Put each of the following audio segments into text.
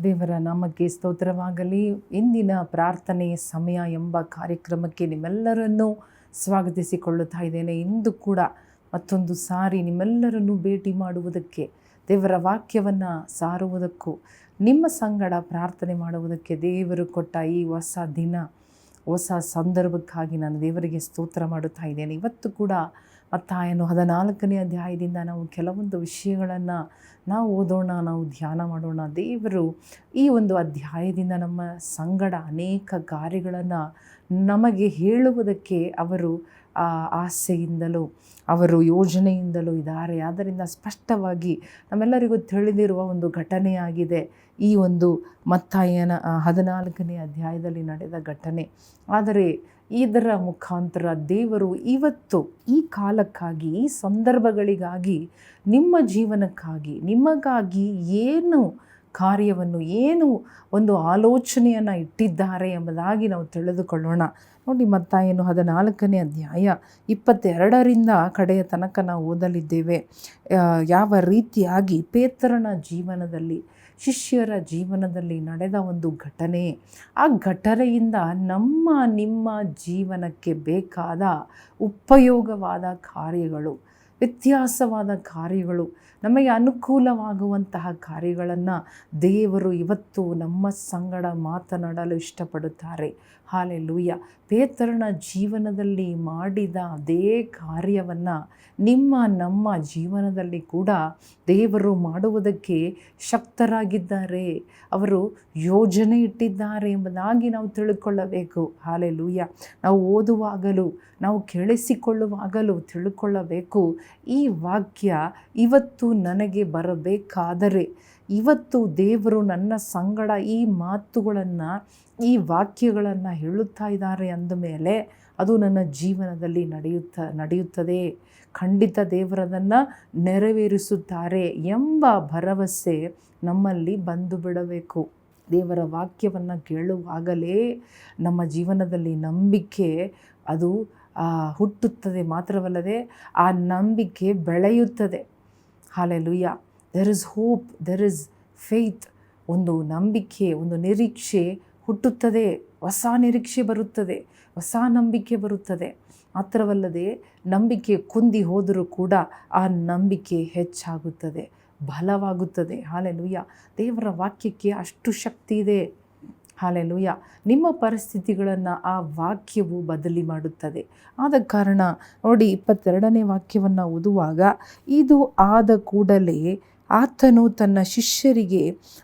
ದೇವರ ನಾಮಕ್ಕೆ ಸ್ತೋತ್ರವಾಗಲಿ. ಇಂದಿನ ಪ್ರಾರ್ಥನೆಯ ಸಮಯ ಎಂಬ ಕಾರ್ಯಕ್ರಮಕ್ಕೆ ನಿಮ್ಮೆಲ್ಲರನ್ನೂ ಸ್ವಾಗತಿಸಿಕೊಳ್ಳುತ್ತಾ ಇದ್ದೇನೆ. ಇಂದು ಕೂಡ ಮತ್ತೊಂದು ಸಾರಿ ನಿಮ್ಮೆಲ್ಲರನ್ನೂ ಭೇಟಿ ಮಾಡುವುದಕ್ಕೆ, ದೇವರ ವಾಕ್ಯವನ್ನು ಸಾರುವುದಕ್ಕೂ, ನಿಮ್ಮ ಸಂಗಡ ಪ್ರಾರ್ಥನೆ ಮಾಡುವುದಕ್ಕೆ ದೇವರು ಕೊಟ್ಟ ಈ ಹೊಸ ದಿನ, ಹೊಸ ಸಂದರ್ಭಕ್ಕಾಗಿ ನಾನು ದೇವರಿಗೆ ಸ್ತೋತ್ರ ಮಾಡುತ್ತಾ ಇದ್ದೇನೆ. ಇವತ್ತು ಕೂಡ ಮತ್ತಾಯನು 14ನೇ ಅಧ್ಯಾಯದಿಂದ ನಾವು ಕೆಲವೊಂದು ವಿಷಯಗಳನ್ನು ನಾವು ಓದೋಣ, ನಾವು ಧ್ಯಾನ ಮಾಡೋಣ. ದೇವರು ಈ ಒಂದು ಅಧ್ಯಾಯದಿಂದ ನಮ್ಮ ಸಂಗಡ ಅನೇಕ ಕಾರ್ಯಗಳನ್ನು ನಮಗೆ ಹೇಳುವುದಕ್ಕೆ ಅವರು ಆಸೆಯಿಂದಲೂ ಅವರು ಯೋಜನೆಯಿಂದಲೂ ಇದ್ದಾರೆ. ಆದ್ದರಿಂದ ಸ್ಪಷ್ಟವಾಗಿ ನಮ್ಮೆಲ್ಲರಿಗೂ ತಿಳಿದಿರುವ ಒಂದು ಘಟನೆಯಾಗಿದೆ ಈ ಒಂದು ಮತ್ತಾಯನ 14ನೇ ಅಧ್ಯಾಯದಲ್ಲಿ ನಡೆದ ಘಟನೆ. ಆದರೆ ಇದರ ಮುಖಾಂತರ ದೇವರು ಇವತ್ತು ಈ ಕಾಲಕ್ಕಾಗಿ, ಈ ಸಂದರ್ಭಗಳಿಗಾಗಿ, ನಿಮ್ಮ ಜೀವನಕ್ಕಾಗಿ, ನಿಮಗಾಗಿ ಏನು ಕಾರ್ಯವನ್ನು, ಏನು ಒಂದು ಆಲೋಚನೆಯನ್ನು ಇಟ್ಟಿದ್ದಾರೆ ಎಂಬುದಾಗಿ ನಾವು ತಿಳಿದುಕೊಳ್ಳೋಣ. ನೋಡಿ, ಮತ್ತಾಯನು 14ನೇ ಅಧ್ಯಾಯ 22ರಿಂದ ಕಡೆಯ ತನಕ ನಾವು ಓದಲಿದ್ದೇವೆ. ಯಾವ ರೀತಿಯಾಗಿ ಪೇತ್ರನ ಜೀವನದಲ್ಲಿ, ಶಿಷ್ಯರ ಜೀವನದಲ್ಲಿ ನಡೆದ ಒಂದು ಘಟನೆ, ಆ ಘಟನೆಯಿಂದ ನಿಮ್ಮ ಜೀವನಕ್ಕೆ ಬೇಕಾದ ಉಪಯೋಗವಾದ ಕಾರ್ಯಗಳು, ವ್ಯತ್ಯಾಸವಾದ ಕಾರ್ಯಗಳು, ನಮಗೆ ಅನುಕೂಲವಾಗುವಂತಹ ಕಾರ್ಯಗಳನ್ನು ದೇವರು ಇವತ್ತು ನಮ್ಮ ಸಂಗಡ ಮಾತನಾಡಲು ಇಷ್ಟಪಡುತ್ತಾರೆ. ಹಾಲೆಲೂಯ. ಪೇತ್ರನ ಜೀವನದಲ್ಲಿ ಮಾಡಿದ ಅದೇ ಕಾರ್ಯವನ್ನು ನಮ್ಮ ಜೀವನದಲ್ಲಿ ಕೂಡ ದೇವರು ಮಾಡುವುದಕ್ಕೆ ಶಕ್ತರಾಗಿದ್ದಾರೆ. ಅವರು ಯೋಜನೆ ಇಟ್ಟಿದ್ದಾರೆ ಎಂಬುದಾಗಿ ನಾವು ತಿಳ್ಕೊಳ್ಳಬೇಕು. ಹಾಲೆಲೂಯ. ನಾವು ಓದುವಾಗಲೂ, ನಾವು ಕೇಳಿಸಿಕೊಳ್ಳುವಾಗಲೂ ತಿಳ್ಕೊಳ್ಳಬೇಕು, ಈ ವಾಕ್ಯ ಇವತ್ತು ನನಗೆ ಬರಬೇಕಾದರೆ, ಇವತ್ತು ದೇವರು ನನ್ನ ಸಂಗಡ ಈ ಮಾತುಗಳನ್ನು, ಈ ವಾಕ್ಯಗಳನ್ನು ಹೇಳುತ್ತಾ ಇದ್ದಾರೆ ಅಂದಮೇಲೆ ಅದು ನನ್ನ ಜೀವನದಲ್ಲಿ ನಡೆಯುತ್ತದೆ. ಖಂಡಿತ ದೇವರದನ್ನು ನೆರವೇರಿಸುತ್ತಾರೆ ಎಂಬ ಭರವಸೆ ನಮ್ಮಲ್ಲಿ ಬಂದು ಬಿಡಬೇಕು. ದೇವರ ವಾಕ್ಯವನ್ನು ಕೇಳುವಾಗಲೇ ನಮ್ಮ ಜೀವನದಲ್ಲಿ ನಂಬಿಕೆ ಅದು ಹುಟ್ಟುತ್ತದೆ. ಮಾತ್ರವಲ್ಲದೆ ಆ ನಂಬಿಕೆ ಬೆಳೆಯುತ್ತದೆ. Hallelujah. There is hope, there is faith. ಒಂದು ನಂಬಿಕೆ, ಒಂದು ನಿರೀಕ್ಷೆ ಹುಟ್ಟುತ್ತದೆ. ಹೊಸ ನಿರೀಕ್ಷೆ ಬರುತ್ತದೆ, ಹೊಸ ನಂಬಿಕೆ ಬರುತ್ತದೆ. ಮಾತ್ರವಲ್ಲದೆ ನಂಬಿಕೆ ಕುಂದಿ ಹೋದರೂ ಕೂಡ ಆ ನಂಬಿಕೆ ಹೆಚ್ಚಾಗುತ್ತದೆ, ಬಲವಾಗುತ್ತದೆ. ಹಾಲೆಲೂಯ. ದೇವರ ವಾಕ್ಯಕ್ಕೆ ಅಷ್ಟು ಶಕ್ತಿ ಇದೆ. ಹಾಲೆಲೂಯ. ನಿಮ್ಮ ಪರಿಸ್ಥಿತಿಗಳನ್ನು ಆ ವಾಕ್ಯವು ಬದಲಿ ಮಾಡುತ್ತದೆ. ಆದ ಕಾರಣ ನೋಡಿ, 22ನೇ ವಾಕ್ಯವನ್ನು ಓದುವಾಗ, ಇದು ಆದ ಕೂಡಲೇ ಆತನು ತನ್ನ ಶಿಷ್ಯರಿಗೆ,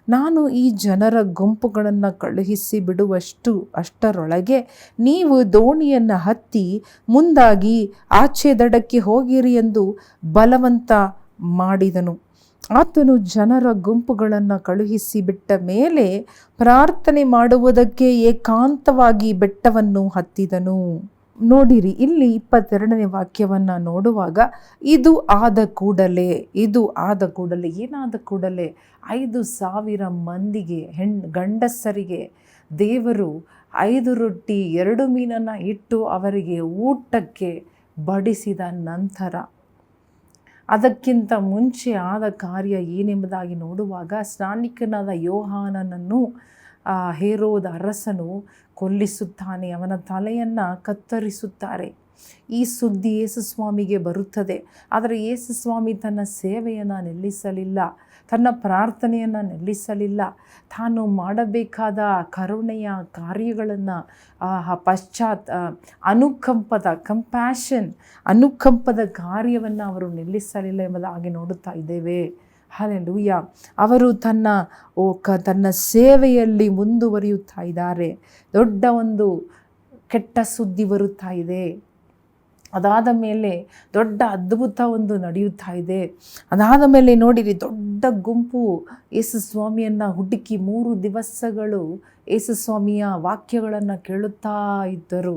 ನಾನು ಈ ಜನರ ಗುಂಪುಗಳನ್ನು ಕಳುಹಿಸಿ ಅಷ್ಟರೊಳಗೆ ನೀವು ದೋಣಿಯನ್ನು ಹತ್ತಿ ಮುಂದಾಗಿ ಆಚೆ ದಡಕ್ಕೆ ಹೋಗಿರಿ ಎಂದು ಬಲವಂತ ಮಾಡಿದನು. ಆತನು ಜನರ ಗುಂಪುಗಳನ್ನು ಕಳುಹಿಸಿ ಬಿಟ್ಟ ಮೇಲೆ ಪ್ರಾರ್ಥನೆ ಮಾಡುವುದಕ್ಕೆ ಏಕಾಂತವಾಗಿ ಬೆಟ್ಟವನ್ನು ಹತ್ತಿದನು. ನೋಡಿರಿ, ಇಲ್ಲಿ 22ನೇ ವಾಕ್ಯವನ್ನು ನೋಡುವಾಗ, ಇದು ಆದ ಕೂಡಲೇ ಏನಾದ ಕೂಡಲೇ 5,000 ಮಂದಿಗೆ, ಗಂಡಸರಿಗೆ ದೇವರು 5 ರೊಟ್ಟಿ 2 ಮೀನನ್ನು ಇಟ್ಟು ಅವರಿಗೆ ಊಟಕ್ಕೆ ಬಡಿಸಿದ ನಂತರ, ಅದಕ್ಕಿಂತ ಮುಂಚೆ ಆದ ಕಾರ್ಯ ಏನೆಂಬುದಾಗಿ ನೋಡುವಾಗ, ಸ್ನಾನಿಕನಾದ ಯೋಹಾನನನ್ನು ಹೇರೋದ ಅರಸನು ಕೊಲ್ಲಿಸುತ್ತಾನೆ. ಅವನ ತಲೆಯನ್ನು ಕತ್ತರಿಸುತ್ತಾರೆ. ಈ ಸುದ್ದಿ ಯೇಸುಸ್ವಾಮಿಗೆ ಬರುತ್ತದೆ. ಆದರೆ ಯೇಸುಸ್ವಾಮಿ ತನ್ನ ಸೇವೆಯನ್ನು ನಿಲ್ಲಿಸಲಿಲ್ಲ, ತನ್ನ ಪ್ರಾರ್ಥನೆಯನ್ನು ನಿಲ್ಲಿಸಲಿಲ್ಲ. ತಾನು ಮಾಡಬೇಕಾದ ಕರುಣೆಯ ಕಾರ್ಯಗಳನ್ನು, ಅನುಕಂಪದ ಕಾರ್ಯವನ್ನು ಅವರು ನಿಲ್ಲಿಸಲಿಲ್ಲ ಎಂಬುದಾಗಿ ನೋಡುತ್ತಾ ಇದ್ದೇವೆ. ಹಾಲೆಲೂಯ. ಅವರು ತನ್ನ ಸೇವೆಯಲ್ಲಿ ಮುಂದುವರಿಯುತ್ತಾ ಇದ್ದಾರೆ. ದೊಡ್ಡ ಒಂದು ಕೆಟ್ಟ ಸುದ್ದಿ ಬರುತ್ತಾ ಇದೆ. ಅದಾದ ಮೇಲೆ ದೊಡ್ಡ ಅದ್ಭುತ ಒಂದು ನಡೆಯುತ್ತಾ ಇದೆ. ಅದಾದ ಮೇಲೆ ನೋಡಿರಿ, ದೊಡ್ಡ ಗುಂಪು ಯೇಸುಸ್ವಾಮಿಯನ್ನು ಹುಡುಕಿ 3 ದಿವಸಗಳು ಯೇಸುಸ್ವಾಮಿಯ ವಾಕ್ಯಗಳನ್ನು ಕೇಳುತ್ತಾ ಇದ್ದರು.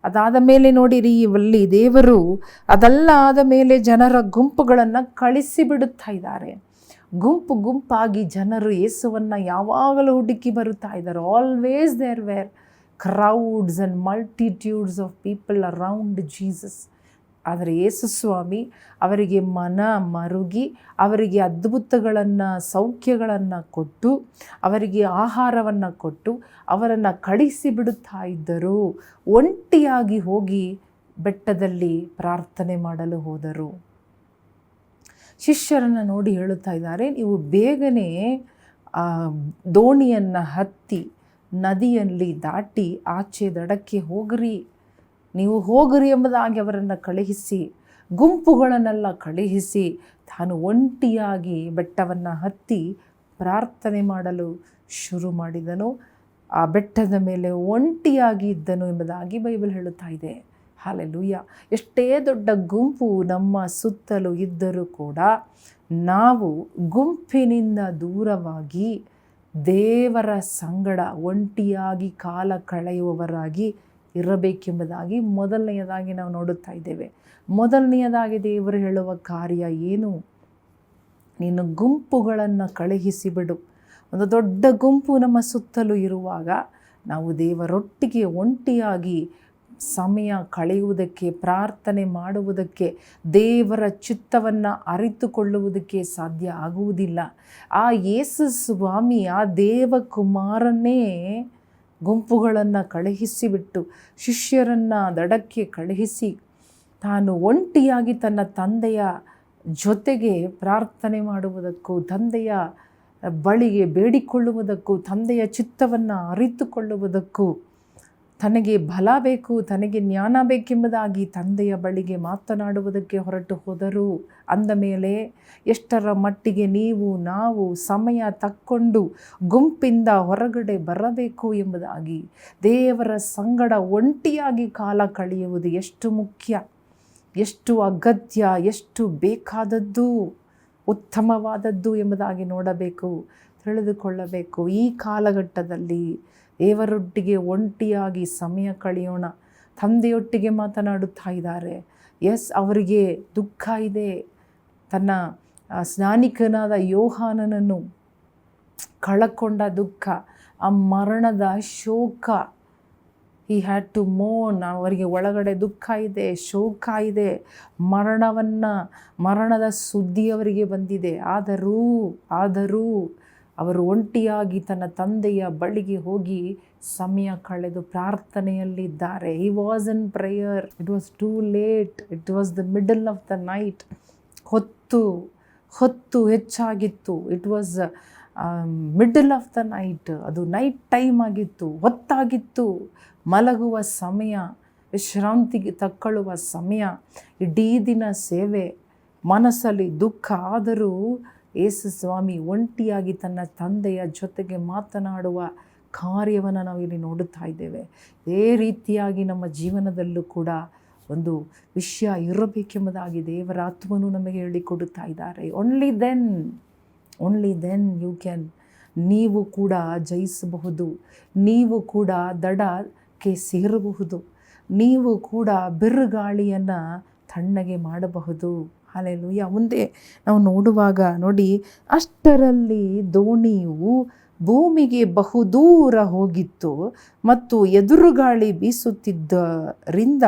ಅದಾದ ಮೇಲೆ ನೋಡಿರಿ, ಇಲ್ಲಿ ದೇವರು ಅದೆಲ್ಲ ಆದ ಮೇಲೆ ಜನರ ಗುಂಪುಗಳನ್ನು ಕಳಿಸಿಬಿಡುತ್ತಾ ಇದ್ದಾರೆ. ಗುಂಪಾಗಿ ಜನರು ಯೇಸುವನ್ನು ಯಾವಾಗಲೂ ಹುಡುಕಿ ಬರುತ್ತಾ ಇದ್ದಾರೆ. Always there where crowds and multitudes of people around Jesus. ಆದರೆ ಯೇಸು ಸ್ವಾಮಿ ಅವರಿಗೆ ಮನ ಮರುಗಿ ಅವರಿಗೆ ಅದ್ಭುತಗಳನ್ನು ಸೌಖ್ಯಗಳನ್ನು ಕೊಟ್ಟು ಅವರಿಗೆ ಆಹಾರವನ್ನು ಕೊಟ್ಟು ಅವರನ್ನು ಕಳಿಸಿ ಬಿಡುತ್ತಾ ಇದ್ದರು. ಒಂಟಿಯಾಗಿ ಹೋಗಿ ಬೆಟ್ಟದಲ್ಲಿ ಪ್ರಾರ್ಥನೆ ಮಾಡಲು ಹೋದರು. ಶಿಷ್ಯರನ್ನು ನೋಡಿ ಹೇಳುತ್ತಾ ಇದ್ದಾರೆ, ನೀವು ಬೇಗನೆ ದೋಣಿಯನ್ನು ಹತ್ತಿ ನದಿಯಲ್ಲಿ ದಾಟಿ ಆಚೆ ದಡಕ್ಕೆ ಹೋಗ್ರಿ, ನೀವು ಹೋಗ್ರಿ ಎಂಬುದಾಗಿ ಅವರನ್ನು ಕಳುಹಿಸಿ, ಗುಂಪುಗಳನ್ನೆಲ್ಲ ಕಳುಹಿಸಿ ತಾನು ಒಂಟಿಯಾಗಿ ಬೆಟ್ಟವನ್ನು ಹತ್ತಿ ಪ್ರಾರ್ಥನೆ ಮಾಡಲು ಶುರು ಮಾಡಿದನು. ಆ ಬೆಟ್ಟದ ಮೇಲೆ ಒಂಟಿಯಾಗಿ ಇದ್ದನು ಎಂಬುದಾಗಿ ಬೈಬಲ್ ಹೇಳುತ್ತಾ ಇದೆ. ಹಲ್ಲೆಲೂಯಾ. ಎಷ್ಟೇ ದೊಡ್ಡ ಗುಂಪು ನಮ್ಮ ಸುತ್ತಲೂ ಇದ್ದರೂ ಕೂಡ ನಾವು ಗುಂಪಿನಿಂದ ದೂರವಾಗಿ ದೇವರ ಸಂಗಡ ಒಂಟಿಯಾಗಿ ಕಾಲ ಕಳೆಯುವವರಾಗಿ ಇರಬೇಕೆಂಬುದಾಗಿ ಮೊದಲನೆಯದಾಗಿ ನಾವು ನೋಡುತ್ತಾ ಇದ್ದೇವೆ. ಮೊದಲನೆಯದಾಗಿ ದೇವರು ಹೇಳುವ ಕಾರ್ಯ ಏನು? ನೀನು ಗುಂಪುಗಳನ್ನು ಕಳುಹಿಸಿಬಿಡು. ಒಂದು ದೊಡ್ಡ ಗುಂಪು ನಮ್ಮ ಸುತ್ತಲೂ ಇರುವಾಗ ನಾವು ದೇವರೊಟ್ಟಿಗೆ ಒಂಟಿಯಾಗಿ ಸಮಯ ಕಳೆಯುವುದಕ್ಕೆ, ಪ್ರಾರ್ಥನೆ ಮಾಡುವುದಕ್ಕೆ, ದೇವರ ಚಿತ್ತವನ್ನು ಅರಿತುಕೊಳ್ಳುವುದಕ್ಕೆ ಸಾಧ್ಯ ಆಗುವುದಿಲ್ಲ. ಆ ಯೇಸು ಸ್ವಾಮಿ, ಆ ದೇವಕುಮಾರನೇ ಗುಂಪುಗಳನ್ನು ಕಳುಹಿಸಿಬಿಟ್ಟು ಶಿಷ್ಯರನ್ನು ದಡಕ್ಕೆ ಕಳುಹಿಸಿ ತಾನು ಒಂಟಿಯಾಗಿ ತನ್ನ ತಂದೆಯ ಜೊತೆಗೆ ಪ್ರಾರ್ಥನೆ ಮಾಡುವುದಕ್ಕೂ, ತಂದೆಯ ಬಳಿಗೆ ಬೇಡಿಕೊಳ್ಳುವುದಕ್ಕೂ, ತಂದೆಯ ಚಿತ್ತವನ್ನು ಅರಿತುಕೊಳ್ಳುವುದಕ್ಕೂ, ತನಗೆ ಬಲ ಬೇಕು, ತನಗೆ ಜ್ಞಾನ ಬೇಕೆಂಬುದಾಗಿ ತಂದೆಯ ಬಳಿಗೆ ಮಾತನಾಡುವುದಕ್ಕೆ ಹೊರಟು ಹೋದರು. ಅಂದ ಮೇಲೆ ಎಷ್ಟರ ಮಟ್ಟಿಗೆ ನಾವು ಸಮಯ ತಕ್ಕೊಂಡು ಗುಂಪಿಂದ ಹೊರಗಡೆ ಬರಬೇಕು ಎಂಬುದಾಗಿ, ದೇವರ ಸಂಗಡ ಒಂಟಿಯಾಗಿ ಕಾಲ ಕಳೆಯುವುದು ಎಷ್ಟು ಮುಖ್ಯ, ಎಷ್ಟು ಅಗತ್ಯ, ಎಷ್ಟು ಬೇಕಾದದ್ದು, ಉತ್ತಮವಾದದ್ದು ಎಂಬುದಾಗಿ ನೋಡಬೇಕು, ತಿಳಿದುಕೊಳ್ಳಬೇಕು. ಈ ಕಾಲಘಟ್ಟದಲ್ಲಿ ದೇವರೊಟ್ಟಿಗೆ ಒಂಟಿಯಾಗಿ ಸಮಯ ಕಳೆಯೋಣ. ತಂದೆಯೊಟ್ಟಿಗೆ ಮಾತನಾಡುತ್ತಾ ಇದ್ದಾರೆ. ಎಸ್, ಅವರಿಗೆ ದುಃಖ ಇದೆ. ತನ್ನ ಸ್ನಾನಿಕನಾದ ಯೋಹಾನನನ್ನು ಕಳಕೊಂಡ ದುಃಖ, ಆ ಮರಣದ ಶೋಕ, ಹಿ ಹ್ಯಾಡ್ ಟು ಮೋರ್ನ್. ಅವರಿಗೆ ಒಳಗಡೆ ದುಃಖ ಇದೆ, ಶೋಕ ಇದೆ, ಮರಣದ ಸುದ್ದಿ ಅವರಿಗೆ ಬಂದಿದೆ. ಆದರೂ ಅವರು ಒಂಟಿಯಾಗಿ ತನ್ನ ತಂದೆಯ ಬಳಿಗೆ ಹೋಗಿ ಸಮಯ ಕಳೆದು ಪ್ರಾರ್ಥನೆಯಲ್ಲಿದ್ದಾರೆ. He was in prayer. It was too late. It was the middle of the night. ಹೊತ್ತು ಹೆಚ್ಚಾಗಿತ್ತು. It was middle of the night. ಅದು ನೈಟ್ ಟೈಮ್ ಆಗಿತ್ತು, ಹೊತ್ತಾಗಿತ್ತು, ಮಲಗುವ ಸಮಯ, ವಿಶ್ರಾಂತಿಗೆ ತಕ್ಕೊಳ್ಳುವ ಸಮಯ, ಇಡೀ ದಿನ ಸೇವೆ, ಮನಸ್ಸಲ್ಲಿ ದುಃಖ. ಆದರೂ ಯೇಸು ಸ್ವಾಮಿ ಒಂಟಿಯಾಗಿ ತನ್ನ ತಂದೆಯ ಜೊತೆಗೆ ಮಾತನಾಡುವ ಕಾರ್ಯವನ್ನು ನಾವಿಲ್ಲಿ ನೋಡುತ್ತಾ ಇದ್ದೇವೆ. ಇದೇ ರೀತಿಯಾಗಿ ನಮ್ಮ ಜೀವನದಲ್ಲೂ ಕೂಡ ಒಂದು ವಿಷಯ ಇರಬೇಕೆಂಬುದಾಗಿ ದೇವರ ಆತ್ಮನು ನಮಗೆ ಹೇಳಿಕೊಡುತ್ತಾ ಇದ್ದಾರೆ. Only then you can. ನೀವು ಕೂಡ ಜಯಿಸಬಹುದು, ನೀವು ಕೂಡ ದಡಕ್ಕೆ ಸೇರಬಹುದು, ನೀವು ಕೂಡ ಬಿರುಗಾಳಿಯನ್ನು ತಣ್ಣಗೆ ಮಾಡಬಹುದು. ಹಲ್ಲೆಲೂಯಾ. ಮುಂದೆ ನಾವು ನೋಡುವಾಗ ನೋಡಿ, ಅಷ್ಟರಲ್ಲಿ ದೋಣಿಯು ಭೂಮಿಗೆ ಬಹುದೂರ ಹೋಗಿತ್ತು ಮತ್ತು ಎದುರುಗಾಳಿ ಬೀಸುತ್ತಿದ್ದರಿಂದ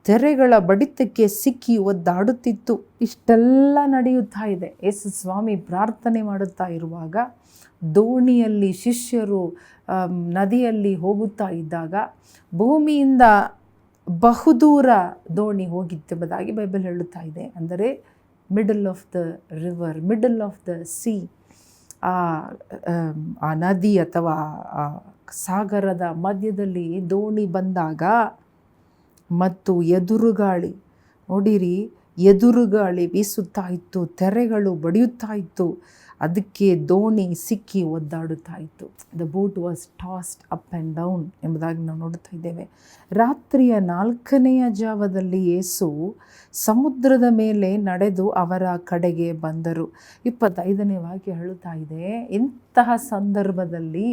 ತೆರೆಗಳ ಬಡಿತಕ್ಕೆ ಸಿಕ್ಕಿ ಒದ್ದಾಡುತ್ತಿತ್ತು. ಇಷ್ಟೆಲ್ಲ ನಡೆಯುತ್ತಾ ಇದೆ. ಯೇಸು ಸ್ವಾಮಿ ಪ್ರಾರ್ಥನೆ ಮಾಡುತ್ತಾ ಇರುವಾಗ ದೋಣಿಯಲ್ಲಿ ಶಿಷ್ಯರು ನದಿಯಲ್ಲಿ ಹೋಗುತ್ತಾ ಇದ್ದಾಗ ಭೂಮಿಯಿಂದ ಬಹುದೂರ ದೋಣಿ ಹೋಗಿತ್ತೆಂಬುದಾಗಿ ಬೈಬಲ್ ಹೇಳುತ್ತಾ ಇದೆ. ಅಂದರೆ middle of the river, middle of the C, ಆ ನದಿ ಅಥವಾ ಸಾಗರದ ಮಧ್ಯದಲ್ಲಿ ದೋಣಿ ಬಂದಾಗ ಮತ್ತು ಎದುರುಗಾಳಿ, ನೋಡಿರಿ, ಎದುರುಗಾಳಿ ಬೀಸುತ್ತಾ ಇತ್ತು, ತೆರೆಗಳು ಬಡಿಯುತ್ತಾ ಇತ್ತು, ಅದಕ್ಕೆ ದೋಣಿ ಸಿಕ್ಕಿ ಒದ್ದಾಡುತ್ತಾ ಇತ್ತು. The boat was tossed up and down ಎಂಬುದಾಗಿ ನಾವು ನೋಡುತ್ತಾ ಇದ್ದೇವೆ. ರಾತ್ರಿಯ 4ನೇ ಜಾವದಲ್ಲಿ ಯೇಸು ಸಮುದ್ರದ ಮೇಲೆ ನಡೆದು ಅವರ ಕಡೆಗೆ ಬಂದರು. 25ನೇ ವಾಕ್ಯ ಹೇಳುತ್ತಾ ಇದೆ, ಇಂತಹ ಸಂದರ್ಭದಲ್ಲಿ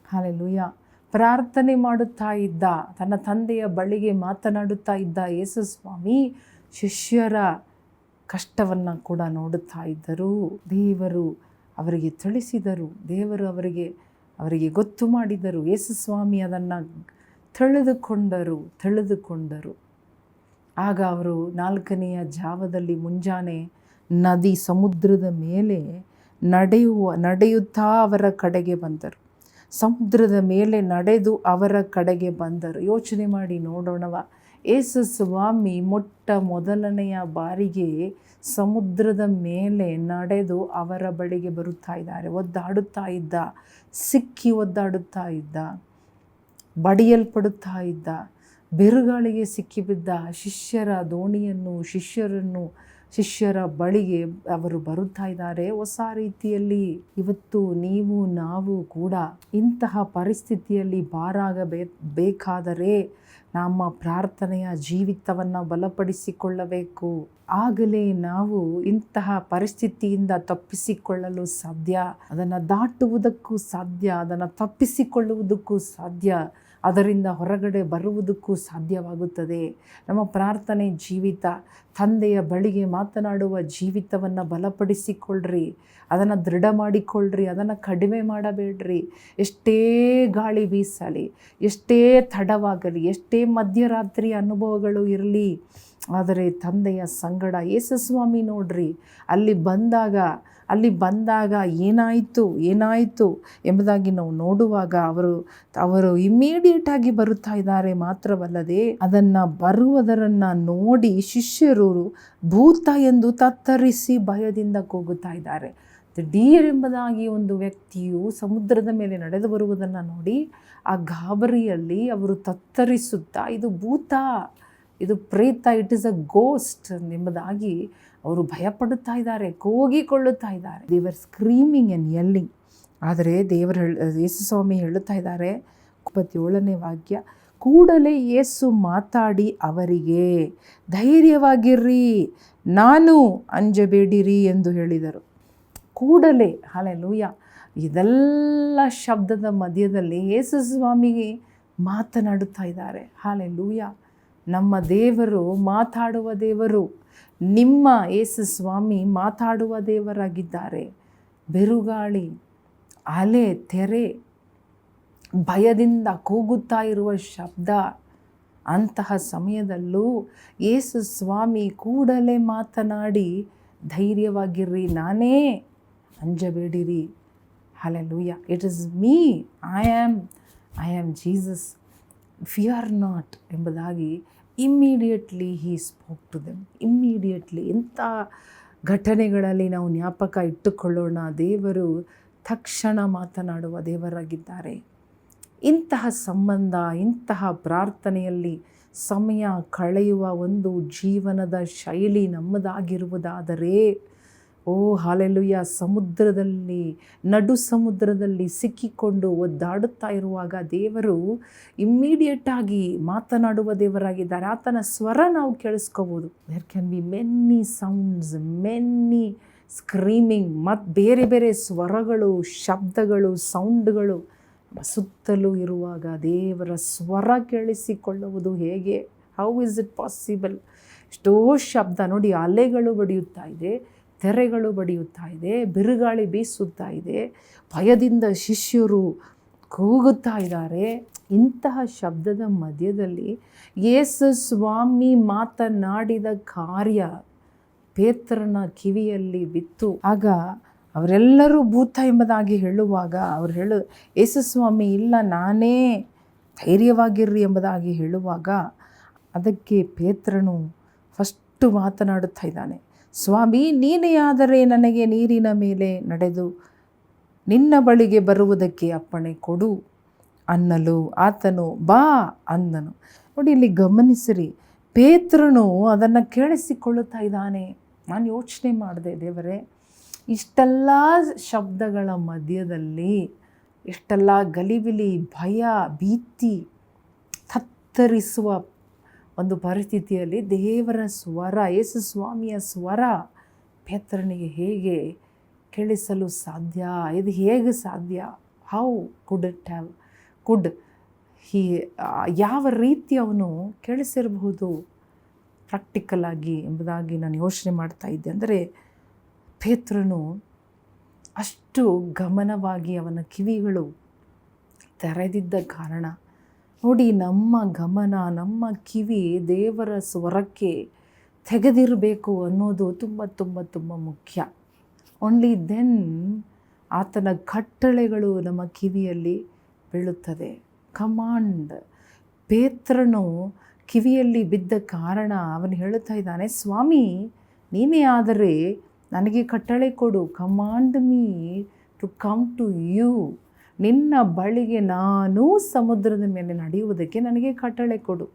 ಹಲ್ಲೆಲೂಯಾ ಪ್ರಾರ್ಥನೆ ಮಾಡುತ್ತಾ ಇದ್ದ, ತನ್ನ ತಂದೆಯ ಬಳಿಗೆ ಮಾತನಾಡುತ್ತಾ ಇದ್ದ ಯೇಸು ಸ್ವಾಮಿ ಶಿಷ್ಯರ ಕಷ್ಟವನ್ನು ಕೂಡ ನೋಡುತ್ತಾ ಇದ್ದರು. ದೇವರು ಅವರಿಗೆ ತಿಳಿಸಿದರು, ದೇವರು ಅವರಿಗೆ ಗೊತ್ತು ಮಾಡಿದರು. ಯೇಸು ಸ್ವಾಮಿ ಅದನ್ನು ತಿಳಿದುಕೊಂಡರು. ಆಗ ಅವರು 4ನೆಯ ಜಾವದಲ್ಲಿ ಮುಂಜಾನೆ ಸಮುದ್ರದ ಮೇಲೆ ನಡೆಯುತ್ತಾ ಅವರ ಕಡೆಗೆ ಬಂದರು. ಸಮುದ್ರದ ಮೇಲೆ ನಡೆದು ಅವರ ಕಡೆಗೆ ಬಂದರು. ಯೋಚನೆ ಮಾಡಿ ನೋಡೋಣವ, ಯೇಸು ಸ್ವಾಮಿ ಮೊದಲನೆಯ ಬಾರಿಗೆ ಸಮುದ್ರದ ಮೇಲೆ ನಡೆದು ಅವರ ಬಳಿಗೆ ಬರುತ್ತಾ ಇದ್ದಾರೆ. ಒದ್ದಾಡುತ್ತಾ ಇದ್ದ, ಒದ್ದಾಡುತ್ತಾ ಇದ್ದ, ಬಡಿಯಲ್ಪಡುತ್ತಾ ಇದ್ದ, ಬಿರುಗಾಳಿಗೆ ಸಿಕ್ಕಿಬಿದ್ದ ಶಿಷ್ಯರ ಬಳಿಗೆ ಅವರು ಬರುತ್ತಾ ಇದ್ದಾರೆ. ಹೊಸ ರೀತಿಯಲ್ಲಿ ಇವತ್ತು ನಾವು ಕೂಡ ಇಂತಹ ಪರಿಸ್ಥಿತಿಯಲ್ಲಿ ಬೇಕಾದರೆ ನಮ್ಮ ಪ್ರಾರ್ಥನೆಯ ಜೀವಿತವನ್ನು ಬಲಪಡಿಸಿಕೊಳ್ಳಬೇಕು. ಆಗಲೇ ನಾವು ಇಂತಹ ಪರಿಸ್ಥಿತಿಯಿಂದ ತಪ್ಪಿಸಿಕೊಳ್ಳಲು ಸಾಧ್ಯ, ಅದನ್ನು ದಾಟುವುದಕ್ಕೂ ಸಾಧ್ಯ, ಅದನ್ನು ತಪ್ಪಿಸಿಕೊಳ್ಳುವುದಕ್ಕೂ ಸಾಧ್ಯ, ಅದರಿಂದ ಹೊರಗಡೆ ಬರುವುದಕ್ಕೂ ಸಾಧ್ಯವಾಗುತ್ತದೆ. ನಮ್ಮ ಪ್ರಾರ್ಥನೆ ಜೀವಿತ, ತಂದೆಯ ಬಳಿಗೆ ಮಾತನಾಡುವ ಜೀವಿತವನ್ನು ಬಲಪಡಿಸಿಕೊಳ್ಳ್ರಿ, ಅದನ್ನು ದೃಢ ಮಾಡಿಕೊಳ್ಳ್ರಿ, ಅದನ್ನು ಕಡಿಮೆ ಮಾಡಬೇಡ್ರಿ. ಎಷ್ಟೇ ಗಾಳಿ ಬೀಸಲಿ, ಎಷ್ಟೇ ತಡವಾಗಲಿ, ಎಷ್ಟೇ ಮಧ್ಯರಾತ್ರಿ ಅನುಭವಗಳು ಇರಲಿ, ಆದರೆ ತಂದೆಯ ಸಂಗಡ ಯೇಸು ಸ್ವಾಮಿ ನೋಡ್ರಿ, ಅಲ್ಲಿ ಬಂದಾಗ ಏನಾಯಿತು ಎಂಬುದಾಗಿ ನಾವು ನೋಡುವಾಗ ಅವರು ಇಮ್ಮಿಡಿಯೇಟಾಗಿ ಬರುತ್ತಾ ಇದ್ದಾರೆ. ಮಾತ್ರವಲ್ಲದೆ ಅದನ್ನು ಬರುವುದರನ್ನು ನೋಡಿ ಶಿಷ್ಯರು ಭೂತ ಎಂದು ತತ್ತರಿಸಿ ಭಯದಿಂದ ಕೂಗುತ್ತಾ ಇದ್ದಾರೆ. ದಿಢೀರೆಂಬುದಾಗಿ ಒಂದು ವ್ಯಕ್ತಿಯು ಸಮುದ್ರದ ಮೇಲೆ ನಡೆದು ಬರುವುದನ್ನು ನೋಡಿ ಆ ಗಾಬರಿಯಲ್ಲಿ ಅವರು ತತ್ತರಿಸುತ್ತಾ, ಇದು ಭೂತ, ಇದು ಪ್ರೇತ, ಇಟ್ ಇಸ್ ಅ ಗೋಸ್ಟ್ ಎಂಬುದಾಗಿ ಅವರು ಭಯಪಡುತ್ತಾ ಇದ್ದಾರೆ, ಕೂಗಿಕೊಳ್ಳುತ್ತಾ ಇದ್ದಾರೆ. They were screaming and yelling. ಆದರೆ ಯೇಸು ಸ್ವಾಮಿ ಹೇಳುತ್ತಾ ಇದ್ದಾರೆ, 27ನೇ ವಾಕ್ಯ, ಕೂಡಲೇ ಯೇಸು ಮಾತಾಡಿ ಅವರಿಗೆ, ಧೈರ್ಯವಾಗಿರ್ರಿ, ನಾನು, ಅಂಜಬೇಡಿರಿ ಎಂದು ಹೇಳಿದರು. ಕೂಡಲೇ, ಹಲ್ಲೆಲೂಯಾ. ಇದೆಲ್ಲ ಶಬ್ದದ ಮಧ್ಯದಲ್ಲಿ ಯೇಸು ಸ್ವಾಮಿಗೆ ಮಾತನಾಡುತ್ತಾ ಇದ್ದಾರೆ. ಹಲ್ಲೆಲೂಯಾ. ನಮ್ಮ ದೇವರು ಮಾತಾಡುವ ದೇವರು. ನಿಮ್ಮ ಯೇಸು ಸ್ವಾಮಿ ಮಾತಾಡುವ ದೇವರಾಗಿದ್ದಾರೆ. ಬಿರುಗಾಳಿ, ಅಲೆ, ತೆರೆ, ಭಯದಿಂದ ಕೂಗುತ್ತಾ ಇರುವ ಶಬ್ದ, ಅಂತಹ ಸಮಯದಲ್ಲೂ ಯೇಸು ಸ್ವಾಮಿ ಕೂಡಲೇ ಮಾತನಾಡಿ, ಧೈರ್ಯವಾಗಿರ್ರಿ, ನಾನೇ, ಅಂಜಬೇಡಿರಿ. Hallelujah. It is me, I am Jesus, fear not ಎಂಬುದಾಗಿ immediately he spoke to them. Immediately. ಇಂಥ ಘಟನೆಗಳಲ್ಲಿ ನಾವು ಜ್ಞಾಪಕ ಇಟ್ಟುಕೊಳ್ಳೋಣ, ದೇವರು ತಕ್ಷಣ ಮಾತನಾಡುವ ದೇವರಾಗಿದ್ದಾರೆ. ಇಂತಹ ಸಂಬಂಧ, ಇಂತಹ ಪ್ರಾರ್ಥನೆಯಲ್ಲಿ ಸಮಯ ಕಳೆಯುವ ಒಂದು ಜೀವನದ ಶೈಲಿ ನಮ್ಮದಾಗಿರುವುದಾದರೆ, ಓ ಹಲ್ಲೆಲೂಯಾ, ನಡು ಸಮುದ್ರದಲ್ಲಿ ಸಿಕ್ಕಿಕೊಂಡು ಒದ್ದಾಡುತ್ತಾ ಇರುವಾಗ ದೇವರು ಇಮ್ಮಿಡಿಯೇಟಾಗಿ ಮಾತನಾಡುವ ದೇವರಾಗಿದ್ದಾರೆ. ಆತನ ಸ್ವರ ನಾವು ಕೇಳಿಸ್ಕೋಬೋದು. There can be many sounds, many screaming, ಮತ್ತು ಬೇರೆ ಬೇರೆ ಸ್ವರಗಳು, ಶಬ್ದಗಳು, ಸೌಂಡ್ಗಳು ಸುತ್ತಲೂ ಇರುವಾಗ ದೇವರ ಸ್ವರ ಕೇಳಿಸಿಕೊಳ್ಳುವುದು ಹೇಗೆ? How is it possible? ಎಷ್ಟೋ ಶಬ್ದ ನೋಡಿ, ಅಲೆಗಳು ಬಡಿಯುತ್ತಾ ಇದೆ, ತೆರೆಗಳು ಬಡಿಯುತ್ತಾ ಇದೆ, ಬಿರುಗಾಳಿ ಬೀಸುತ್ತಾ ಇದೆ, ಭಯದಿಂದ ಶಿಷ್ಯರು ಕೂಗುತ್ತಾ ಇದ್ದಾರೆ. ಇಂತಹ ಶಬ್ದದ ಮಧ್ಯದಲ್ಲಿ ಯೇಸು ಸ್ವಾಮಿ ಮಾತನಾಡಿದ ಕಾರ್ಯ ಪೇತ್ರನ ಕಿವಿಯಲ್ಲಿ ಬಿತ್ತು. ಆಗ ಅವರೆಲ್ಲರೂ ಭೂತ ಎಂಬುದಾಗಿ ಹೇಳುವಾಗ ಯೇಸು ಸ್ವಾಮಿ ಇಲ್ಲ, ನಾನೇ, ಧೈರ್ಯವಾಗಿರ್ರಿ ಎಂಬುದಾಗಿ ಹೇಳುವಾಗ ಅದಕ್ಕೆ ಪೇತ್ರನು ಫಸ್ಟು ಮಾತನಾಡುತ್ತಾ ಇದ್ದಾನೆ. ಸ್ವಾಮಿ, ನೀನೇ ಆದರೆ ನನಗೆ ನೀರಿನ ಮೇಲೆ ನಡೆದು ನಿನ್ನ ಬಳಿಗೆ ಬರುವುದಕ್ಕೆ ಅಪ್ಪಣೆ ಕೊಡು ಅನ್ನಲು ಆತನು ಬಾ ಅಂದನು. ನೋಡಿ, ಇಲ್ಲಿ ಗಮನಿಸಿರಿ, ಪೇತ್ರನು ಅದನ್ನು ಕೇಳಿಸಿಕೊಳ್ಳುತ್ತಾ ಇದ್ದಾನೆ. ನಾನು ಯೋಚನೆ ಮಾಡಿದೆ, ದೇವರೇ, ಇಷ್ಟೆಲ್ಲ ಶಬ್ದಗಳ ಮಧ್ಯದಲ್ಲಿ, ಇಷ್ಟೆಲ್ಲ ಗಲಿಬಿಲಿ, ಭಯ, ಭೀತಿ, ತತ್ತರಿಸುವ ಒಂದು ಪರಿಸ್ಥಿತಿಯಲ್ಲಿ ದೇವರ ಸ್ವರ, ಯೇಸು ಸ್ವಾಮಿಯ ಸ್ವರ ಪೇತ್ರನಿಗೆ ಹೇಗೆ ಕೇಳಿಸಲು ಸಾಧ್ಯ? ಇದು ಹೇಗೆ ಸಾಧ್ಯ? ಹೌ ಕುಡ್ ಇಟ್ ಹ್ಯಾವ್ ಯಾವ ರೀತಿ ಅವನು ಕೇಳಿಸಿರಬಹುದು ಪ್ರಾಕ್ಟಿಕಲ್ ಆಗಿ ಎಂಬುದಾಗಿ ನಾನು ಯೋಚನೆ ಮಾಡ್ತಾ ಇದ್ದೆ. ಅಂದರೆ ಪೇತ್ರನು ಅಷ್ಟು ಗಮನವಾಗಿ ಅವನ ಕಿವಿಗಳು ತೆರೆದಿದ್ದ ಕಾರಣ ನೋಡಿ, ನಮ್ಮ ಗಮನ, ನಮ್ಮ ಕಿವಿ ದೇವರ ಸ್ವರಕ್ಕೆ ತೆಗೆದಿರಬೇಕು ಅನ್ನೋದು ತುಂಬ ತುಂಬ ತುಂಬ ಮುಖ್ಯ. ಓನ್ಲಿ ದೆನ್ ಆತನ ಕಟ್ಟಳೆಗಳು ನಮ್ಮ ಕಿವಿಯಲ್ಲಿ ಬೀಳುತ್ತದೆ. ಕಮಾಂಡ್. ಪೇತ್ರನು ಕಿವಿಯಲ್ಲಿ ಬಿದ್ದ ಕಾರಣ ಅವನು ಹೇಳುತ್ತಾ ಇದ್ದಾನೆ, ಸ್ವಾಮಿ ನೀನೇ ಆದರೆ ನನಗೆ ಕಟ್ಟಳೆ ಕೊಡು. Command me to come to you. ನಿನ್ನ ಬಳಿಗೆ ನಾನು ಸಮುದ್ರದ ಮೇಲೆ ನಡೆಯುವುದಕ್ಕೆ ನನಗೆ ಕಟ್ಟಳೆ ಕೊಡು,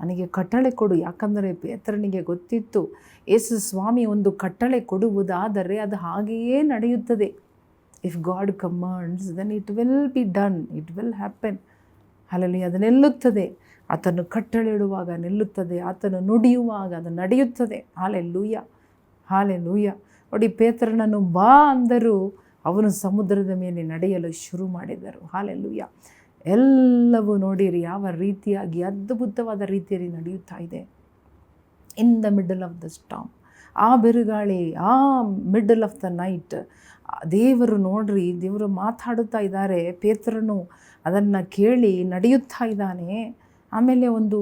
ನನಗೆ ಕಟ್ಟಳೆ ಕೊಡು. ಯಾಕಂದರೆ ಪೇತ್ರನಿಗೆ ಗೊತ್ತಿತ್ತು, ಯೇಸು ಸ್ವಾಮಿ ಒಂದು ಕಟ್ಟಳೆ ಕೊಡುವುದಾದರೆ ಅದು ಹಾಗೆಯೇ ನಡೆಯುತ್ತದೆ. If God commands then it will be done, it will happen. ಅಲ್ಲಲ್ಲಿ ಅದು ನಿಲ್ಲುತ್ತದೆ. ಆತನು ಕಟ್ಟಳೆ ಇಡುವಾಗ ನಿಲ್ಲುತ್ತದೆ, ಆತನು ನುಡಿಯುವಾಗ ಅದು ನಡೆಯುತ್ತದೆ. Hallelujah, hallelujah. ನೋಡಿ, ಪೇತ್ರನನ್ನು ಬಾ ಅಂದರು, ಅವನು ಸಮುದ್ರದ ಮೇಲೆ ನಡೆಯಲು ಶುರು ಮಾಡಿದರು. ಹಾಲೆಲೂಯ. ಎಲ್ಲವೂ ನೋಡಿರಿ ಯಾವ ರೀತಿಯಾಗಿ ಅದ್ಭುತವಾದ ರೀತಿಯಲ್ಲಿ ನಡೆಯುತ್ತಾ ಇದೆ. In the middle of the storm, ಆ ಬಿರುಗಾಳಿ, ಆ ಮಿಡಲ್ ಆಫ್ ದ ನೈಟ್, ದೇವರು ನೋಡ್ರಿ, ದೇವರು ಮಾತಾಡುತ್ತಾ ಇದ್ದಾರೆ. ಪೇತ್ರನು ಅದನ್ನು ಕೇಳಿ ನಡೆಯುತ್ತಾ ಇದ್ದಾನೆ. ಆಮೇಲೆ ಒಂದು